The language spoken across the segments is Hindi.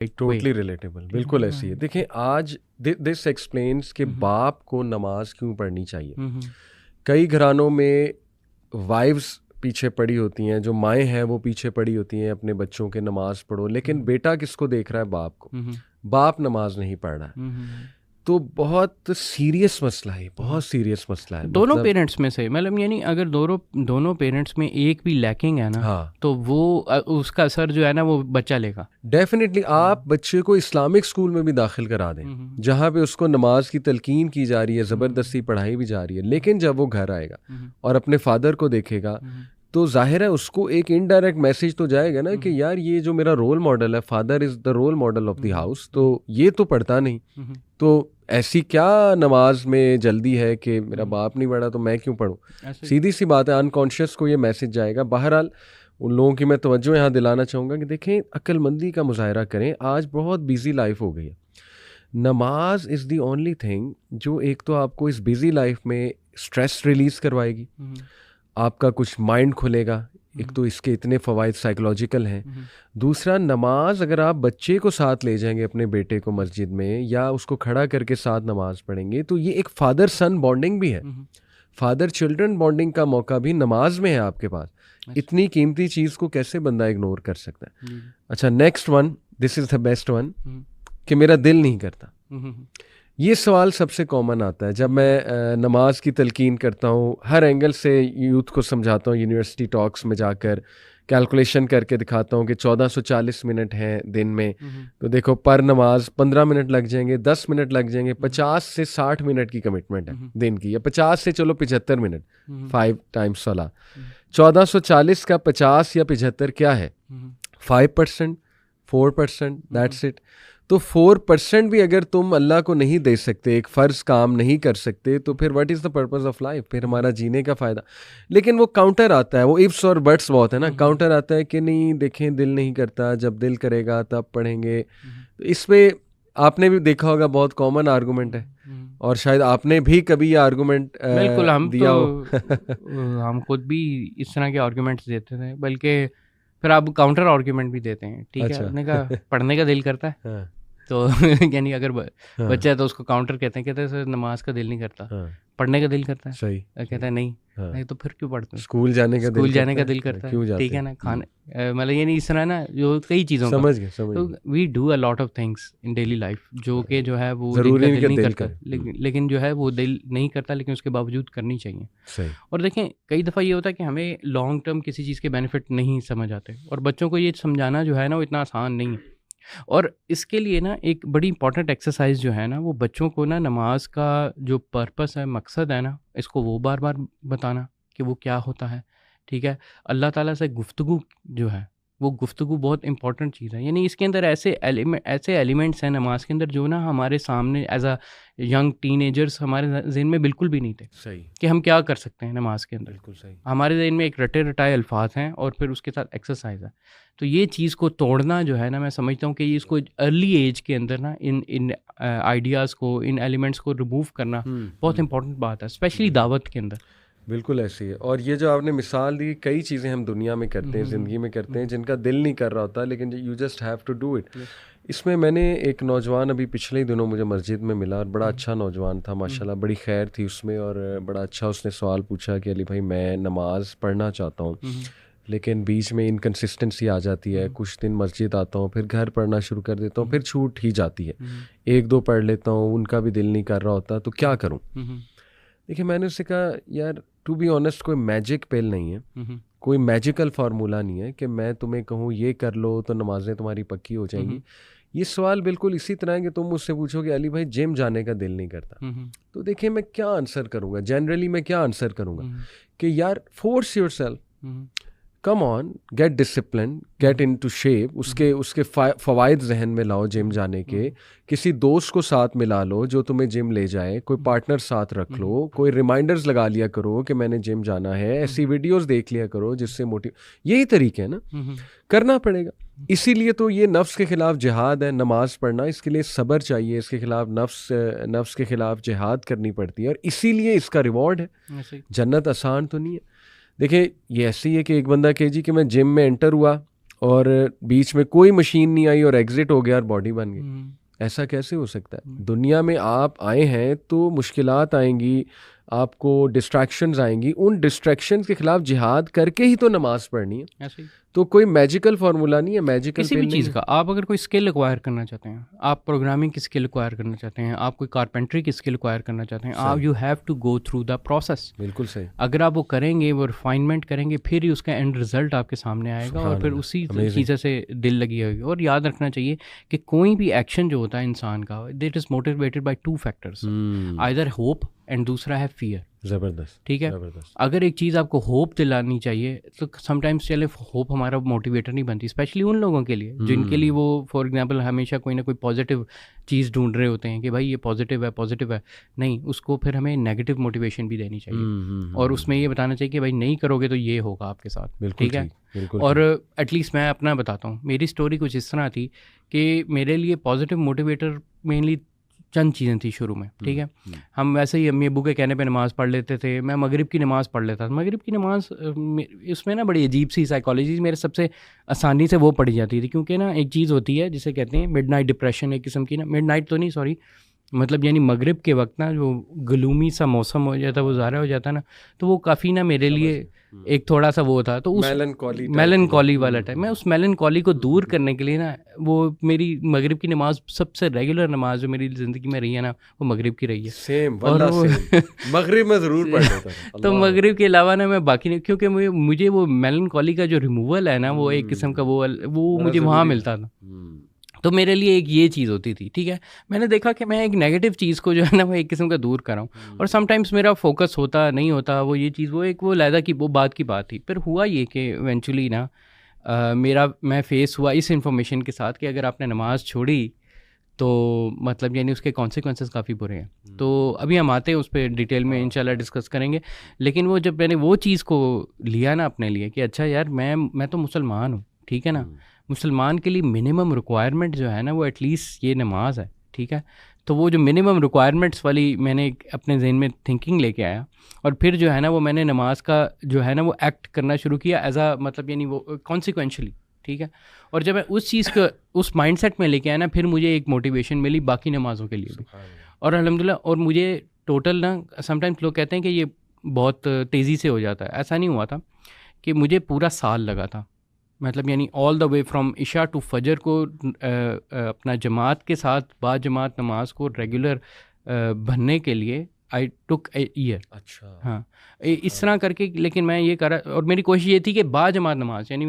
टोटली रिलेटेबल, बिल्कुल ऐसी है। देखिए आज दिस एक्सप्लेन्स कि बाप को नमाज क्यों पढ़नी चाहिए। कई घरानों में वाइफ्स पीछे पड़ी होती हैं, जो माएँ हैं वो पीछे पड़ी होती हैं अपने बच्चों के नमाज पढ़ो, लेकिन बेटा किसको देख रहा है? बाप को। बाप नमाज नहीं पढ़ रहा है, तो बहुत सीरियस मसला है, बहुत सीरियस मसला है। दोनों पेरेंट्स में से, मतलब यानी अगर दोनों पेरेंट्स में एक भी लैकिंग है ना, हाँ, तो वो उसका असर जो है ना वो बच्चा लेगा। डेफिनेटली। आप बच्चे को इस्लामिक स्कूल में भी दाखिल करा दें, जहाँ पे उसको नमाज की तलकीन की जा रही है, ज़बरदस्ती पढ़ाई भी जा रही है, लेकिन जब वो घर आएगा और अपने फादर को देखेगा तो जाहिर है उसको एक इनडायरेक्ट मैसेज तो जाएगा ना कि यार ये जो मेरा रोल मॉडल है, father is the role model of the house, तो ये तो पढ़ता नहीं, तो ऐसी क्या नमाज में जल्दी है कि मेरा बाप नहीं पढ़ा तो मैं क्यों पढ़ूं। सीधी सी बात है, अनकॉन्शियस को ये मैसेज जाएगा। बहरहाल उन लोगों की मैं तवज्जो यहाँ दिलाना चाहूँगा कि देखें, अक्लमंदी का मुजाहरा करें। आज बहुत बिजी लाइफ हो गई है, नमाज इज़ दी ओनली थिंग जो एक तो आपको इस बिजी लाइफ में स्ट्रेस रिलीज़ करवाएगी, आपका कुछ माइंड खुलेगा। एक तो इसके इतने फ़वाइद साइकोलॉजिकल हैं। दूसरा, नमाज अगर आप बच्चे को साथ ले जाएंगे, अपने बेटे को मस्जिद में, या उसको खड़ा करके साथ नमाज पढ़ेंगे, तो ये एक फादर सन बॉन्डिंग भी है, फादर चिल्ड्रन बॉन्डिंग का मौका भी नमाज में है आपके पास। इतनी कीमती चीज़ को कैसे बंदा इग्नोर कर सकता है। अच्छा, next one, this is the best one, कि मेरा दिल नहीं करता। ये सवाल सबसे कॉमन आता है जब मैं नमाज की तलकीन करता हूँ। हर एंगल से यूथ को समझाता हूँ, यूनिवर्सिटी टॉक्स में जाकर कैलकुलेशन करके दिखाता हूँ कि 1440 मिनट हैं दिन में, तो देखो पर नमाज 15 मिनट लग जाएंगे, 10 मिनट लग जाएंगे, 50 से 60 मिनट की कमिटमेंट है दिन की, या 50 से चलो 75 मिनट, 5 टाइम्स 16, 1440 का 50 या 75 क्या है? 5%, 4%, दैट्स इट। तो 4% भी अगर तुम अल्लाह को नहीं दे सकते, एक फ़र्ज़ काम नहीं कर सकते, तो फिर what is the purpose of life? फिर हमारा जीने का फ़ायदा। लेकिन वो काउंटर आता है, वो इफ्स और बट्स बहुत है ना, काउंटर आता है कि नहीं देखें दिल नहीं करता, जब दिल करेगा तब पढ़ेंगे। तो इस पर आपने भी देखा होगा, बहुत कॉमन आर्गूमेंट है, और शायद आपने भी कभी ये आर्गूमेंट बिल्कुल, हम दिया तो हम खुद भी इस तरह के आर्गूमेंट्स देते थे, बल्कि फिर आप काउंटर आर्गूमेंट भी देते हैं। ठीक है, अपने का पढ़ने का दिल करता है तो यानी अगर बच्चा है तो उसको काउंटर कहते हैं सर नमाज का दिल नहीं करता, पढ़ने का दिल करता है। सही कहता है नहीं तो फिर क्यों पढ़ते हैं? स्कूल जाने का दिल करता है, ठीक है ना, खाने मतलब ये नहीं, इस तरह ना जो कई चीज़ों समझ गए। तो we do a lot of things in daily life जो कि जो है वो दिल नहीं करता, लेकिन जो है वो दिल नहीं करता, लेकिन उसके बावजूद करनी चाहिए। सही। और देखें, कई दफ़ा ये होता है कि हमें लॉन्ग टर्म किसी चीज़ के बेनिफिट नहीं समझ आते, और बच्चों को ये समझाना जो है ना वो इतना आसान नहीं है। और इसके लिए ना एक बड़ी इंपॉर्टेंट एक्सरसाइज जो है ना, वो बच्चों को ना नमाज का जो पर्पस है, मकसद है ना, इसको वो बार बार बताना कि वो क्या होता है। ठीक है, अल्लाह ताला से गुफ्तगू जो है वो गुफ्तगू बहुत इंपॉर्टेंट चीज़ है। यानी इसके अंदर ऐसे एलिमेंट्स हैं नमाज के अंदर जो ना हमारे सामने एज अ यंग टीनेजर्स हमारे जहन में बिल्कुल भी नहीं थे। सही। कि हम क्या कर सकते हैं नमाज के अंदर। बिल्कुल सही। हमारे जहन में एक रटे रटाए अल्फाज हैं और फिर उसके साथ एक्सरसाइज है। तो ये चीज़ को तोड़ना जो है ना, मैं समझता हूँ कि ये इसको अर्ली एज के अंदर ना इन आइडियाज़ को, इन एलिमेंट्स को रिमूव करना बहुत इंपॉर्टेंट बात है, स्पेशली दावत के अंदर। बिल्कुल ऐसी है। और ये जो आपने मिसाल दी, कई चीज़ें हम दुनिया में करते हैं, ज़िंदगी में करते हैं, जिनका दिल नहीं कर रहा होता, लेकिन you just have to do it. इसमें मैंने एक नौजवान अभी पिछले ही दिनों मुझे मस्जिद में मिला, और बड़ा अच्छा नौजवान था माशाल्लाह, बड़ी खैर थी उसमें, और बड़ा अच्छा उसने सवाल पूछा कि अली भाई मैं नमाज़ पढ़ना चाहता हूँ, लेकिन बीच में इनकन्सिस्टेंसी आ जाती है, कुछ दिन मस्जिद आता हूँ, फिर घर पढ़ना शुरू कर देता हूँ, फिर छूट ही जाती है, एक दो पढ़ लेता हूँ, उनका भी दिल नहीं कर रहा होता, तो क्या करूँ? देखिए, मैंने उससे कहा यार टू बी ऑनेस्ट, कोई मैजिक पिल नहीं है, कोई मैजिकल फार्मूला नहीं है कि मैं तुम्हें कहूँ ये कर लो तो नमाजें तुम्हारी पक्की हो जाएंगी। ये सवाल बिल्कुल इसी तरह है कि तुम मुझसे पूछो कि अली भाई जिम जाने का दिल नहीं करता, तो देखिए मैं क्या आंसर करूँगा, जनरली मैं क्या आंसर करूँगा कि यार force yourself, come on, get discipline, get into shape. उसके फ़वाइद जहन में लाओ जिम जाने के, किसी दोस्त को साथ मिला लो जो तुम्हें जिम ले जाए, कोई पार्टनर साथ रख लो, कोई रिमाइंडर्स लगा लिया करो कि मैंने जिम जाना है, ऐसी वीडियोस देख लिया करो जिससे यही तरीके है ना, करना पड़ेगा। इसीलिए तो ये नफ्स के ख़िलाफ़ जिहाद है, नमाज पढ़ना, इसके लिए सब्र चाहिए, इसके ख़िलाफ़ नफ्स के ख़िलाफ़ जिहाद करनी पड़ती है, और इसीलिए इसका रिवॉर्ड है। जन्नत आसान तो नहीं है। देखिए, ये ऐसी है कि एक बंदा कहे जी कि मैं जिम में एंटर हुआ और बीच में कोई मशीन नहीं आई और एग्जिट हो गया और बॉडी बन गई। ऐसा कैसे हो सकता है? दुनिया में आप आए हैं तो मुश्किलात आएंगी, आपको डिस्ट्रैक्शंस आएंगी, उन डिस्ट्रैक्शंस के खिलाफ जिहाद करके ही तो नमाज पढ़नी है। ऐसे ही तो कोई मैजिकल फार्मूला नहीं है, मैजिकल किसी भी चीज़ का। आप अगर कोई स्किल एक्वायर करना चाहते हैं, आप प्रोग्रामिंग की स्किल एक्वायर करना चाहते हैं, आप कोई कारपेंट्री की स्किल एक्वायर करना चाहते हैं, आप you have to go through the process. बिल्कुल सही। अगर आप वो करेंगे, वो रिफाइनमेंट करेंगे, फिर ही उसका एंड रिजल्ट आपके सामने आएगा और फिर उसी चीज़ें से दिल लगी होगी। और याद रखना चाहिए कि कोई भी एक्शन जो होता है इंसान का, that is motivated by 2 factors, either hope and दूसरा है फियर। ज़बरदस्त। ठीक है, अगर एक चीज़ आपको होप दिलानी चाहिए तो समटाइम्स चले होप हमारा मोटिवेटर नहीं बनती, स्पेशली उन लोगों के लिए जिनके लिए वो फॉर एग्जांपल हमेशा कोई ना कोई पॉजिटिव चीज़ ढूंढ रहे होते हैं कि भाई ये पॉजिटिव है। नहीं, उसको फिर हमें नेगेटिव मोटिवेशन भी देनी चाहिए और उसमें ये बताना चाहिए कि भाई नहीं करोगे तो ये होगा आपके साथ। ठीक है, और एटलीस्ट मैं अपना बताता हूँ, मेरी स्टोरी कुछ इस तरह थी कि मेरे लिए पॉजिटिव मोटिवेटर मेनली चंद चीज़ें थी शुरू में। ठीक है, हम वैसे ही अम्मी अबू के कहने पे नमाज़ पढ़ लेते थे। मैं मगरिब की नमाज़ पढ़ लेता था। मगरिब की नमाज़ इसमें ना बड़ी अजीब सी साइकोलॉजी मेरे सबसे आसानी से वो पढ़ी जाती थी, क्योंकि ना एक चीज़ होती है जिसे कहते हैं मिडनाइट डिप्रेशन, एक किस्म की ना, मिडनाइट तो नहीं सॉरी, मतलब यानी मगरिब के वक्त ना जो ग्लूमी सा मौसम हो जाता, वो ज़ाहिर हो जाता ना, तो वो काफ़ी ना मेरे लिए एक थोड़ा सा वो था, तो उस मेलनकॉली वाला टाइम, मैं उस मेलनकॉली को दूर करने के लिए ना, वो मेरी मगरिब की नमाज सबसे रेगुलर नमाज जो मेरी ज़िंदगी में रही है ना, वो मगरिब की रही है। सेम मगरिब में ज़रूर पढ़ लेता था। तो मगरिब के अलावा ना मैं बाकी नहीं, क्योंकि मुझे वो मेलनकॉली का जो रिमूवल है ना, वो एक किस्म का वो मुझे वहाँ मिलता था। तो मेरे लिए एक ये चीज़ होती थी। ठीक है, मैंने देखा कि मैं एक नेगेटिव चीज़ को जो है ना वो एक किस्म का दूर कर रहा हूँ, और समटाइम्स मेरा फोकस होता नहीं होता, वो ये चीज़ वो लहदा की वो बात की बात थी। फिर हुआ ये कि इवेंचुअली ना मैं फेस हुआ इस इन्फॉर्मेशन के साथ कि अगर आपने नमाज़ छोड़ी तो मतलब यानी उसके कॉन्सिक्वेंसेस काफ़ी बुरे हैं। तो अभी हम आते हैं उस पर डिटेल में इंशाल्लाह डिस्कस करेंगे। लेकिन वो जब मैंने वो चीज़ को लिया ना अपने लिए कि अच्छा यार मैं तो मुसलमान हूँ, ठीक है ना, मुसलमान के लिए मिनिमम रिक्वायरमेंट जो है ना वो एटलीस्ट ये नमाज है। ठीक है, तो वो जो मिनिमम रिक्वायरमेंट्स वाली मैंने अपने जहन में थिंकिंग लेके आया, और फिर जो है ना वो मैंने नमाज का जो है ना वो एक्ट करना शुरू किया एज आ मतलब यानी वो कॉन्सिक्वेंशली। ठीक है, और जब मैं उस चीज़ को उस माइंडसेट में लेके आया ना, फिर मुझे एक मोटिवेशन मिली बाकी नमाज़ों के लिए भी। और अल्हम्दुलिल्लाह, और मुझे टोटल ना समटाइम्स लोग कहते हैं कि ये बहुत तेज़ी से हो जाता है, ऐसा नहीं हुआ था कि मुझे पूरा साल लगा था। मतलब यानी all the way from Isha to Fajr को अपना जमात के साथ बाद जमात नमाज को रेगुलर बनने के लिए आई टुक ए ईयर। अच्छा, हाँ, इस तरह करके। लेकिन मैं ये कर रहा, और मेरी कोशिश ये थी कि बाद जमात नमाज यानी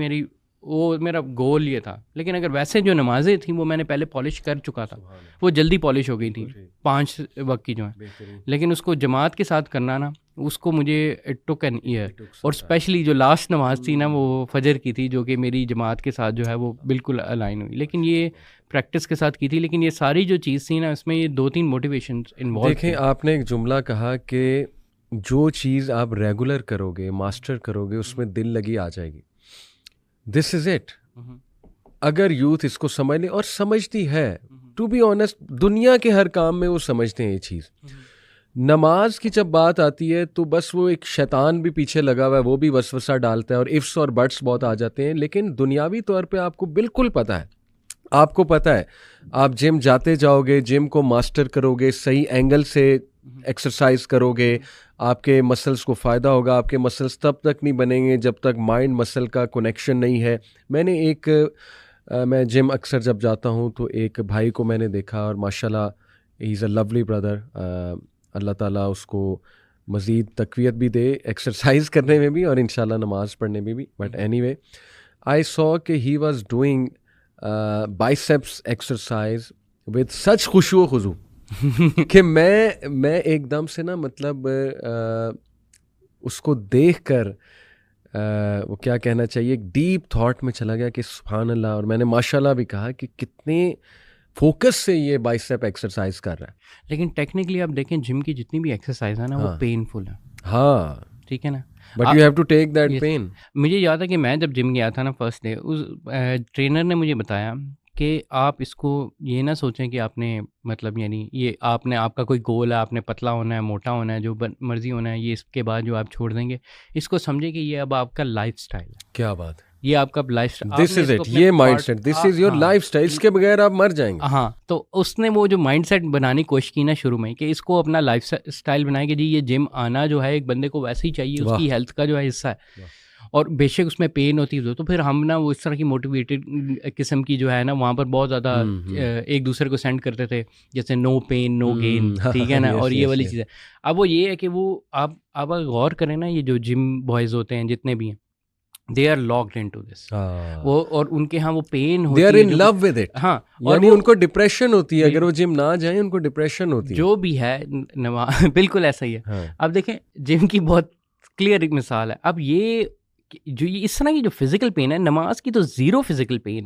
मेरा गोल ये था। लेकिन अगर वैसे जो नमाज़ें थी वो मैंने पहले पॉलिश कर चुका था, वो जल्दी पॉलिश हो गई थी 5 वक्त की जो है। लेकिन उसको जमात के साथ करना ना, उसको मुझे इट टुक एन ईयर। और स्पेशली जो लास्ट नमाज थी ना वो फजर की थी, जो कि मेरी जमात के साथ जो है वो बिल्कुल अलाइन हुई। लेकिन ये प्रैक्टिस के साथ की थी। लेकिन ये सारी जो चीज़ थी ना, इसमें ये 2-3 मोटिवेशन इन्वॉल्व। देखें, आपने एक जुमला कहा कि जो चीज़ आप रेगुलर करोगे, मास्टर करोगे, उसमें दिल लगी आ जाएगी। This is it. अगर यूथ इसको समझ ले, और समझती है, टू बी ऑनेस्ट, दुनिया के हर काम में वो समझते हैं ये चीज़। नमाज की जब बात आती है तो बस वो एक शैतान भी पीछे लगा हुआ है, वो भी वसवसा डालता है और इफ्स और बट्स बहुत आ जाते हैं। लेकिन दुनियावी तौर पे आपको बिल्कुल पता है, आपको पता है, आप जिम जाते जाओगे, जिम को मास्टर करोगे, सही एंगल से एक्सरसाइज करोगे, आपके मसल्स को फ़ायदा होगा। आपके मसल्स तब तक नहीं बनेंगे जब तक माइंड मसल का कनेक्शन नहीं है। मैं जिम अक्सर जब जाता हूँ तो एक भाई को मैंने देखा, और माशाल्लाह he is a lovely brother. Allah ताला उसको मज़ीद तक़वियत भी दे एक्सरसाइज करने में भी और इंशाल्लाह नमाज़ पढ़ने में भी। बट एनीवे, आई सॉ कि he was doing biceps exercise with such खुशू खुजू कि मैं एकदम से ना मतलब उसको देखकर वो क्या कहना चाहिए, एक डीप थॉट में चला गया कि सुभान अल्लाह। और मैंने माशाल्लाह भी कहा कि कितने फोकस से ये बाइसेप एक्सरसाइज कर रहा है। लेकिन टेक्निकली आप देखें, जिम की जितनी भी एक्सरसाइज है ना, वो पेनफुल है। हाँ, ठीक है ना, but you have to take that pain. मुझे याद है कि मैं जब जिम गया था ना फर्स्ट डे, उस ट्रेनर ने मुझे बताया कि आप इसको ये ना सोचें कि आपने मतलब यानी ये आपका कोई गोल है, आपने पतला होना है, मोटा होना है, जो मर्जी होना है, ये इसके बाद जो आप छोड़ देंगे, इसको समझे कि ये अब आपका लाइफस्टाइल है। क्या बात है। ये आपका लाइफस्टाइल, दिस इज इट, ये mindset, this is your lifestyle, इसके बगैर आप मर जाएंगे। हाँ, तो उसने वो जो माइंडसेट बनाने की कोशिश की ना शुरू में, कि इसको अपना लाइफस्टाइल बनाए कि जी ये जिम आना जो है एक बंदे को वैसे ही चाहिए, उसकी हेल्थ का जो है हिस्सा है, और बेशक उसमें पेन होती है, तो फिर हम ना वो इस तरह की मोटिवेटेड किस्म की जो है ना वहाँ पर बहुत ज़्यादा एक दूसरे को सेंड करते थे, जैसे नो पेन नो गेन, ठीक है ना, और ये वाली चीज़ें। अब वो ये है कि वो आप अगर गौर करें ना, ये जो जिम बॉयज़ होते हैं जितने भी हैं, they are locked into this, वो, और उनके यहाँ वो पेन होती है, they are in love with it. हाँ, और उनको डिप्रेशन होती है, अगर वो जिम ना जाए उनको डिप्रेशन होती है, जो भी है बिल्कुल ऐसा ही है। हाँ। अब देखें जिम की बहुत क्लियर एक मिसाल है। अब ये जो ये इस तरह की जो फिजिकल पेन है, नमाज की तो जीरो फिजिकल पेन है।